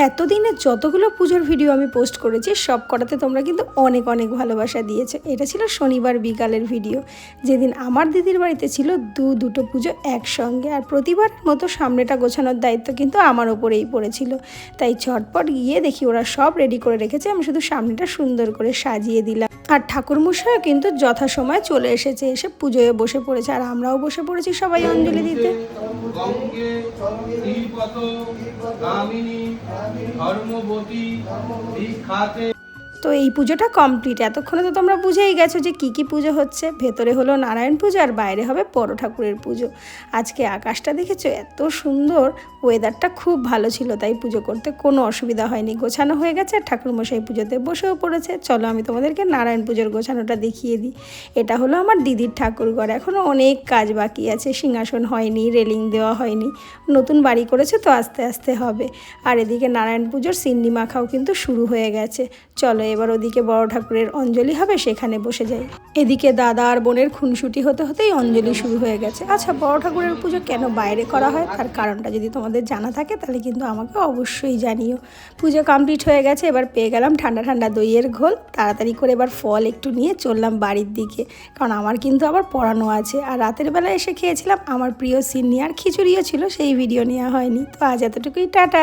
এতদিনে যতগুলো পুজোর ভিডিও আমি পোস্ট করেছি সব কটাতে তোমরা কিন্তু অনেক অনেক ভালোবাসা দিয়েছো। এটা ছিল শনিবার বিকালের ভিডিও, যেদিন আমার দিদির বাড়িতে ছিল দুটো পুজো একসঙ্গে। আর প্রতিবারের মতো সামনেটা গোছানোর দায়িত্ব কিন্তু আমার ওপরেই পড়েছিল। তাই ঝটপট গিয়ে দেখি ওরা সব রেডি করে রেখেছে, আমি শুধু সামনেটা সুন্দর করে সাজিয়ে দিলাম। আর ঠাকুরমশাইও কিন্তু যথাসময়ে চলে এসেছে, এসে পুজোয় বসে পড়েছে। আর আমরাও বসে পড়েছি সবাই অঞ্জলি দিতে। তো এই পুজোটা কমপ্লিট। এতক্ষণে তো তোমরা বুঝেই গেছো যে কি পুজো হচ্ছে। ভেতরে হলো নারায়ণ পুজো আর বাইরে হবে বড় ঠাকুরের পুজো। আজকে আকাশটা দেখেছো এত সুন্দর, ওয়েদারটা খুব ভালো ছিল, তাই পুজো করতে কোনো অসুবিধা হয়নি। গোছানো হয়ে গেছে আর ঠাকুরমশাই পুজোতে বসেও পড়েছে। চলো আমি তোমাদেরকে নারায়ণ পুজোর গোছানোটা দেখিয়ে দিই। এটা হলো আমার দিদির ঠাকুরঘর, এখনও অনেক কাজ বাকি আছে। সিংহাসন হয়নি, রেলিং দেওয়া হয়নি, নতুন বাড়ি করেছে তো আস্তে আস্তে হবে। আর এদিকে নারায়ণ পুজোর সিন্নি মাখাও কিন্তু শুরু হয়ে গেছে। চলো এবার ওদিকে বড় ঠাকুরের অঞ্জলি হবে, সেখানে বসে যাই। এদিকে দাদা আর বোনের খুনসুটি হতে হতেই অঞ্জলি শুরু হয়ে গেছে। আচ্ছা, বড় ঠাকুরের পুজো কেন বাইরে করা হয় তার কারণটা যদি তোমাদের জানা থাকে তাহলে কিন্তু আমাকে অবশ্যই জানিও। পুজো কমপ্লিট হয়ে গেছে, এবার পেয়ে গেলাম ঠান্ডা ঠান্ডা দইয়ের ঘোল। তাড়াতাড়ি করে এবার ফল একটু নিয়ে চললাম বাড়ির দিকে, কারণ আমার কিন্তু আবার পড়ানো আছে। আর রাতের বেলা এসে খেয়েছিলাম আমার প্রিয় সিন্নি, আর খিচুড়িও ছিল, সেই ভিডিও নেওয়া হয়নি। তো আজ এতটুকুই, টাটা।